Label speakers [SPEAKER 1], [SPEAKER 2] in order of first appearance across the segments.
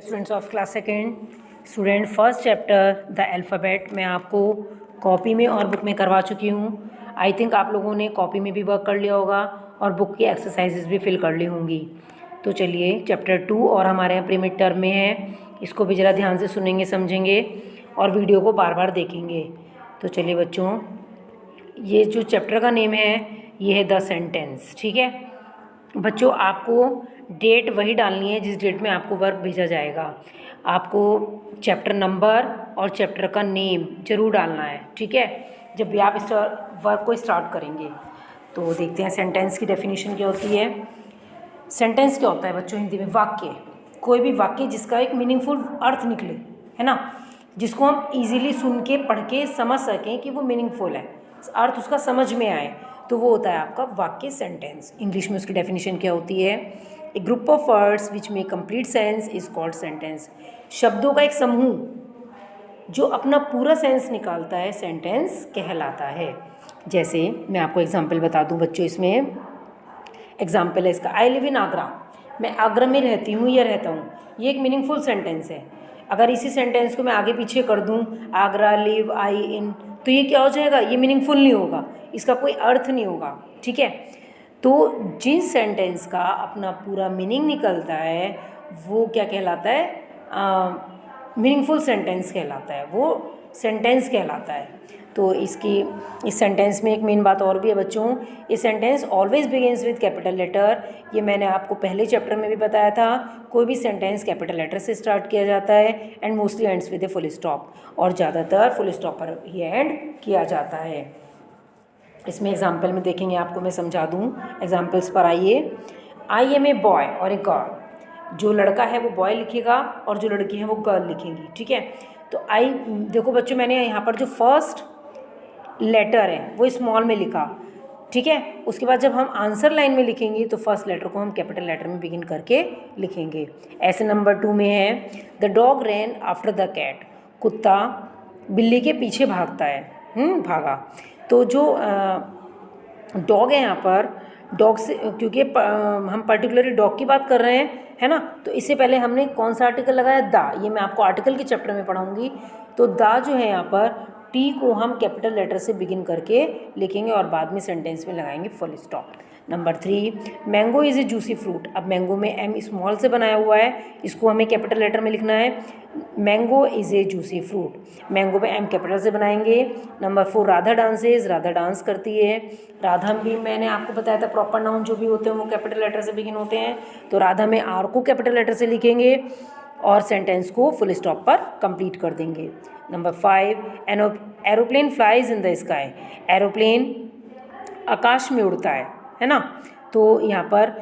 [SPEAKER 1] Students of class second, student first chapter the alphabet मैं आपको copy में और बुक में करवा चुकी हूँ। आई थिंक आप लोगों ने कॉपी में भी वर्क कर लिया होगा और बुक की एक्सरसाइजेज भी फिल कर ली होंगी। तो चलिए चैप्टर 2 और हमारे यहाँ प्री मिड टर्म में है, इसको भी ज़रा ध्यान से सुनेंगे समझेंगे और वीडियो को बार बार देखेंगे। तो चलिए बच्चों, ये जो चैप्टर का नेम है ये है द सेंटेंस। ठीक है बच्चों, आपको डेट वही डालनी है जिस डेट में आपको वर्क भेजा जाएगा। आपको चैप्टर नंबर और चैप्टर का नेम जरूर डालना है। ठीक है, जब भी आप इस वर्क को स्टार्ट करेंगे। तो देखते हैं सेंटेंस की डेफिनेशन क्या होती है। सेंटेंस क्या होता है बच्चों हिंदी में? वाक्य। कोई भी वाक्य जिसका एक मीनिंगफुल अर्थ निकले, है ना, जिसको हम इजीली सुन के पढ़ के समझ सकें कि वो मीनिंगफुल है, अर्थ उसका समझ में आए, तो वो होता है आपका वाक्य, सेंटेंस। इंग्लिश में उसकी डेफिनेशन क्या होती है? A group of words which make complete sense is called sentence. शब्दों का एक समूह जो अपना पूरा सेंस निकालता है सेंटेंस कहलाता है। जैसे मैं आपको एग्जांपल बता दूं बच्चों, इसमें एग्जांपल है इसका, आई लिव इन आगरा। मैं आगरा में रहती हूँ या रहता हूँ, ये एक मीनिंगफुल सेंटेंस है। अगर इसी सेंटेंस को मैं आगे पीछे कर दूँ, आगरा, लिव, आई, इन, तो ये क्या हो जाएगा? ये मीनिंगफुल नहीं होगा, इसका कोई अर्थ नहीं होगा। ठीक है, तो जिस सेंटेंस का अपना पूरा मीनिंग निकलता है वो क्या कहलाता है? मीनिंगफुल सेंटेंस कहलाता है, वो सेंटेंस कहलाता है। तो इस सेंटेंस में एक मेन बात और भी है बच्चों, ये sentence always begins with capital letter. ये मैंने आपको पहले चैप्टर में भी बताया था, कोई भी सेंटेंस कैपिटल लेटर से स्टार्ट किया जाता है and mostly ends with a full stop, और ज़्यादातर फुल स्टॉप पर ही एंड किया जाता है। इसमें एग्जाम्पल में देखेंगे, आपको मैं समझा दूँ एग्जाम्पल्स पर। आइए, आई एम ए बॉय और ए गर्ल। जो लड़का है वो बॉय लिखेगा और जो लड़की है वो गर्ल लिखेंगी। ठीक है, तो आई, देखो बच्चों, मैंने यहाँ पर जो फर्स्ट लेटर है वो स्मॉल में लिखा। ठीक है, उसके बाद जब हम आंसर लाइन में लिखेंगे तो फर्स्ट लेटर को हम कैपिटल लेटर में बिगिन करके लिखेंगे। ऐसे नंबर 2 में है, the dog ran after the cat. कुत्ता बिल्ली के पीछे भागता है, भागा। तो जो डॉग है यहाँ पर, डॉग से, क्योंकि हम पर्टिकुलरली डॉग की बात कर रहे हैं, है ना, तो इससे पहले हमने कौन सा आर्टिकल लगाया? द। ये मैं आपको आर्टिकल के चैप्टर में पढ़ाऊंगी। तो द जो है यहाँ पर, टी को हम कैपिटल लेटर से बिगिन करके लिखेंगे और बाद में सेंटेंस में लगाएंगे full stop. Number 3, mango is a juicy fruit. अब मैंगो में एम स्मॉल से बनाया हुआ है, इसको हमें कैपिटल लेटर में लिखना है। Mango is a juicy fruit, mango में एम कैपिटल से बनाएंगे। Number 4, Radha dances. Radha dance करती है। राधा भी मैंने आपको बताया था प्रॉपर नाउन जो भी होते हैं वो कैपिटल लेटर से बिगिन होते हैं, तो राधा में आर को कैपिटल लेटर से लिखेंगे और सेंटेंस को फुल स्टॉप पर कंप्लीट कर देंगे। Number 5, aeroplane flies in the sky. Aeroplane आकाश में उड़ता है ना। तो यहाँ पर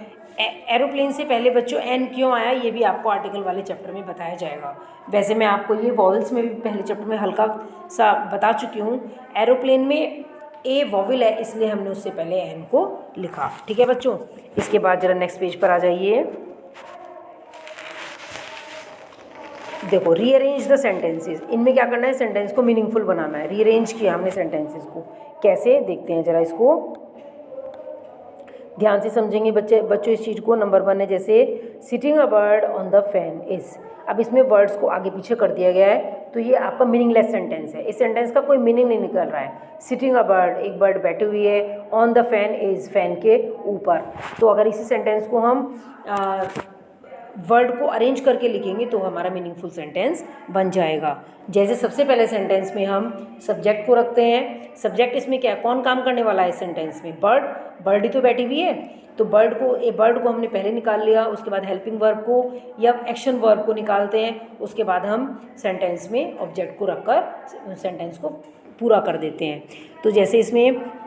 [SPEAKER 1] एरोप्लेन से पहले बच्चों एन क्यों आया, ये भी आपको आर्टिकल वाले चैप्टर में बताया जाएगा। वैसे मैं आपको ये वॉवल्स में भी पहले चैप्टर में हल्का सा बता चुकी हूँ। एरोप्लेन में ए वॉवल है, इसलिए हमने उससे पहले एन को लिखा। ठीक है बच्चों, इसके बाद जरा नेक्स्ट पेज पर आ जाइए। देखो, रीअरेंज द सेंटेंसेस। इनमें क्या करना है? सेंटेंस को मीनिंगफुल बनाना है। रीअरेंज किया हमने सेंटेंसेस को, कैसे देखते हैं जरा, इसको ध्यान से समझेंगे बच्चों इस चीज़ को। नंबर 1 है जैसे sitting a bird on the fan is. अब इसमें वर्ड्स को आगे पीछे कर दिया गया है, तो ये आपका मीनिंगलेस सेंटेंस है। इस सेंटेंस का कोई मीनिंग नहीं निकल रहा है। सिटिंग अ बर्ड, एक बर्ड बैठी हुई है, on the fan is, fan के ऊपर। तो अगर इसी सेंटेंस को हम वर्ड को अरेंज करके लिखेंगे तो हमारा मीनिंगफुल सेंटेंस बन जाएगा। जैसे सबसे पहले सेंटेंस में हम सब्जेक्ट को रखते हैं। सब्जेक्ट इसमें क्या, कौन काम करने वाला है इस सेंटेंस में? बर्ड। बर्ड ही तो बैठी हुई है, तो बर्ड को हमने पहले निकाल लिया। उसके बाद हेल्पिंग वर्ब को या एक्शन वर्ब को निकालते हैं। उसके बाद हम सेंटेंस में ऑब्जेक्ट को रखकर सेंटेंस को पूरा कर देते हैं। तो जैसे इसमें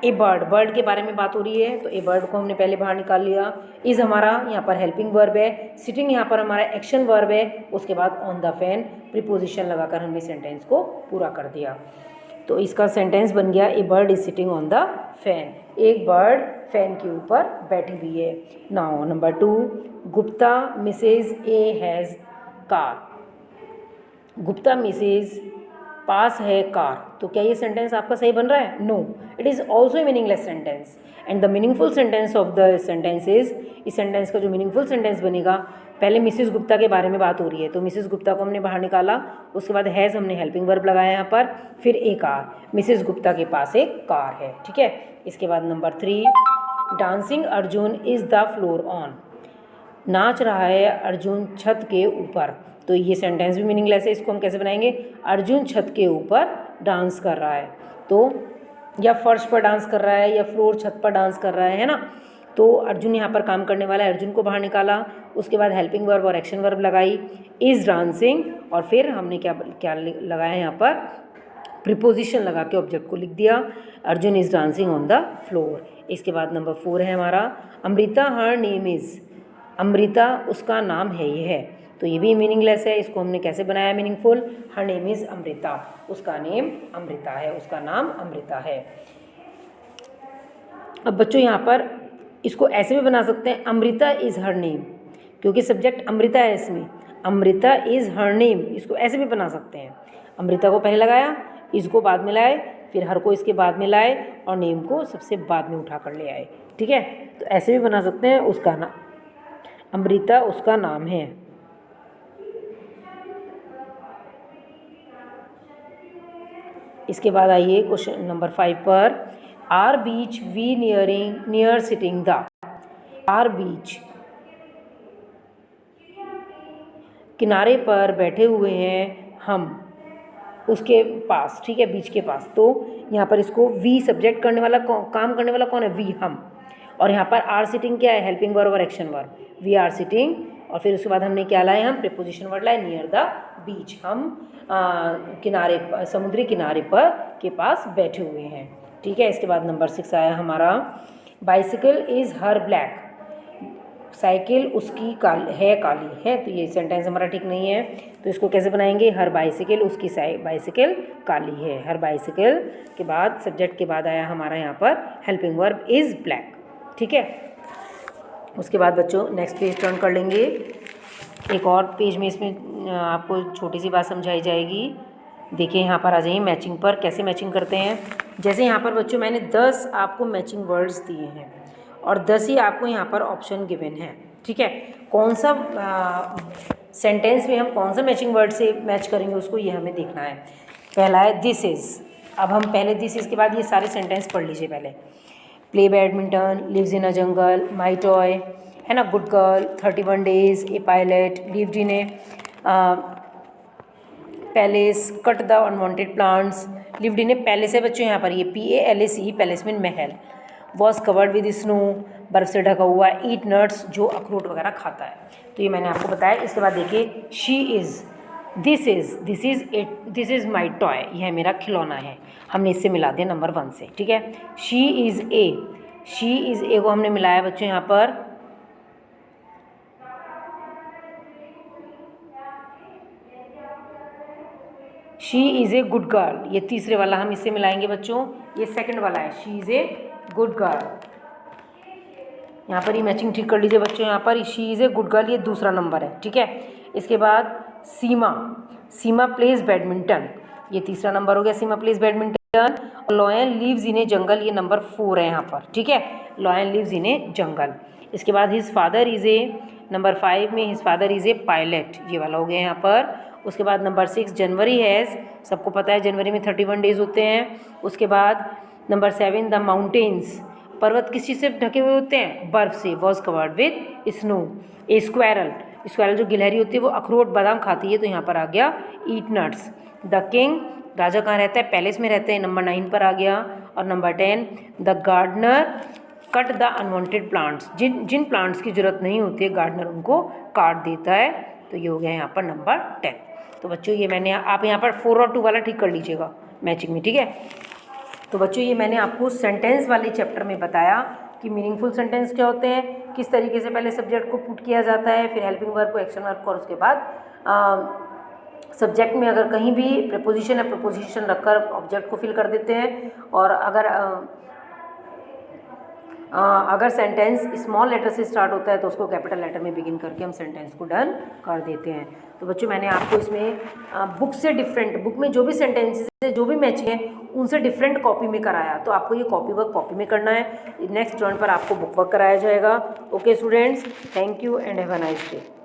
[SPEAKER 1] ए बर्ड, बर्ड के बारे में बात हो रही है, तो ए बर्ड को हमने पहले बाहर निकाल लिया। इज़ हमारा यहाँ पर हेल्पिंग वर्ब है, सिटिंग यहाँ पर हमारा एक्शन वर्ब है। उसके बाद ऑन द फैन प्रीपोजिशन लगाकर हमने सेंटेंस को पूरा कर दिया। तो इसका सेंटेंस बन गया, a bird is sitting on the fan. एक बर्ड फैन के ऊपर बैठी हुई है। Now number 2, Gupta Mrs A has car. Gupta Mrs पास है कार। तो क्या ये सेंटेंस आपका सही बन रहा है? No, it is also a meaningless sentence and the meaningful sentence of the sentence is इस सेंटेंस का जो मीनिंगफुल सेंटेंस बनेगा, पहले मिसेस गुप्ता के बारे में बात हो रही है तो मिसेस गुप्ता को हमने बाहर निकाला, उसके बाद हैज़ हमने हेल्पिंग वर्ब लगाया यहाँ पर, फिर ए कार, मिसेस गुप्ता के पास एक कार है, ठीक है। इसके बाद number 3, dancing Arjun is the floor on, नाच रहा है अर्जुन छत के ऊपर। तो ये सेंटेंस भी मीनिंगलेस है, इसको हम कैसे बनाएंगे, अर्जुन छत के ऊपर डांस कर रहा है, तो या फर्श पर डांस कर रहा है या फ्लोर छत पर डांस कर रहा है ना। तो अर्जुन यहाँ पर काम करने वाला है, अर्जुन को बाहर निकाला, उसके बाद हेल्पिंग वर्ब और एक्शन वर्ब लगाई, इज़ डांसिंग, और फिर हमने क्या क्या लगाया यहाँ पर, प्रीपोजिशन लगा के ऑब्जेक्ट को लिख दिया, Arjun is dancing on the floor. इसके बाद नंबर 4 है हमारा, Amrita her name is, Amrita उसका नाम है, ये है, तो ये भी मीनिंगलेस है, इसको हमने कैसे बनाया meaningful, her name is Amrita, उसका नेम अमृता है, उसका नाम अमृता है। अब बच्चों यहाँ पर इसको ऐसे भी बना सकते हैं, अमृता इज़ हर नेम, क्योंकि सब्जेक्ट अमृता है इसमें, अमृता इज़ हर नेम, इसको ऐसे भी बना सकते हैं, अमृता को पहले लगाया, इसको बाद में लाए, फिर हर को इसके बाद में लाए और नेम को सबसे बाद में उठा कर ले आए, ठीक है। तो ऐसे भी बना सकते हैं, उसका नाम अमृता उसका नाम है। इसके बाद आइए क्वेश्चन नंबर 5 पर, are beach we near sitting the, are beach किनारे पर बैठे हुए हैं हम, उसके पास, ठीक है, बीच के पास। तो यहाँ पर इसको वी सब्जेक्ट करने वाला काम करने वाला कौन है, वी, हम, और यहाँ पर आर सिटिंग क्या है, हेल्पिंग वर्ब और action verb, we are sitting, और फिर उसके बाद हमने क्या लाए, हम प्रीपोजिशन वर्ड लाए, नियर द बीच, हम किनारे, समुद्री किनारे पर के पास बैठे हुए हैं, ठीक है। इसके बाद नंबर 6 आया हमारा, bicycle is her black, cycle उसकी काली है, तो ये सेंटेंस हमारा ठीक नहीं है, तो इसको कैसे बनाएंगे, हर बाइसिकल उसकी बाइसिकल काली है, हर बाइसिकल के बाद सब्जेक्ट के बाद आया हमारा यहाँ पर हेल्पिंग वर्ब इज़ ब्लैक, ठीक है। उसके बाद बच्चों नेक्स्ट पेज टर्न कर लेंगे, एक और पेज में इसमें आपको छोटी सी बात समझाई जाएगी। देखिए यहाँ पर आ जाइए, मैचिंग पर कैसे मैचिंग करते हैं। जैसे यहाँ पर बच्चों मैंने 10 आपको मैचिंग वर्ड्स दिए हैं और 10 ही आपको यहाँ पर ऑप्शन गिवन है, ठीक है। कौन सा सेंटेंस में हम कौन सा मैचिंग वर्ड से मैच करेंगे उसको ये हमें देखना है। पहला है दिस इज़, अब हम पहले दिस इज़ के बाद ये सारे सेंटेंस पढ़ लीजिए पहले। Play badminton, lives in a jungle, my toy, है ना, good girl, 31 days, a pilot, lived in a palace, cut the unwanted plants, lived in a palace है बच्चों यहाँ पर, ये PALACE, पैलेस में महल, वॉज कवर्ड विद स्नो, बर्फ़ से ढका हुआ, ईट नट्स, जो अखरोट वगैरह खाता है, तो ये मैंने आपको बताया। इसके बाद देखिए she is, this is my toy, यह मेरा खिलौना है, हमने इससे मिला दिया नंबर 1 से, ठीक है। शी इज़ ए को हमने मिलाया बच्चों यहाँ पर, she is a good girl, ये तीसरे वाला हम इससे मिलाएंगे बच्चों, ये सेकंड वाला है, she is a good girl, यहाँ पर ये मैचिंग ठीक कर लीजिए बच्चों, यहाँ पर she is a good girl ये दूसरा नंबर है, ठीक है। इसके बाद सीमा प्लेज बैडमिंटन, ये तीसरा नंबर हो गया, Seema plays badminton. Lion lives in a jungle, ये नंबर 4 है यहाँ पर, ठीक है, लॉयन लिव्स इन ए जंगल। इसके बाद his father is a, number 5 में his father is a pilot, ये वाला हो गया यहाँ पर। उसके बाद नंबर 6 जनवरी हैज़, सबको पता है जनवरी में 31 डेज होते हैं। उसके बाद नंबर 7 द माउंटेन्स, पर्वत किस चीज़ से ढके हुए होते हैं, बर्फ़ से, was covered with snow. A squirrel जो गिलहरी होती है वो अखरोट बादाम खाती है, तो यहाँ पर आ गया ईट नट्स। द किंग, राजा कहाँ रहता है, पैलेस में रहते हैं, नंबर 9 पर आ गया। और number 10 the gardener cut the unwanted plants, जिन प्लांट्स की ज़रूरत नहीं होती है गार्डनर उनको काट देता है, तो ये हो गया यहाँ पर नंबर 10। तो बच्चों ये मैंने, आप यहाँ पर 4 और 2 वाला ठीक कर लीजिएगा मैचिंग में, ठीक है। तो बच्चों ये मैंने आपको सेंटेंस वाले चैप्टर में बताया कि मीनिंगफुल सेंटेंस क्या होते हैं, किस तरीके से पहले सब्जेक्ट को पुट किया जाता है, फिर हेल्पिंग वर्ब को, एक्शन वर्ब को, और उसके बाद सब्जेक्ट में अगर कहीं भी प्रीपोजिशन या प्रपोजिशन रखकर ऑब्जेक्ट को फिल कर देते हैं, और अगर अगर सेंटेंस स्मॉल लेटर से स्टार्ट होता है तो उसको कैपिटल लेटर में बिगिन करके हम सेंटेंस को डन कर देते हैं। तो बच्चों मैंने आपको इसमें बुक से डिफरेंट, बुक में जो भी सेंटेंसेस है, जो भी मैचिंग है, उनसे डिफरेंट कॉपी में कराया। तो आपको ये कॉपी वर्क कॉपी में करना है। नेक्स्ट टर्न पर आपको बुक वर्क कराया जाएगा। Okay students, thank you and have a nice day.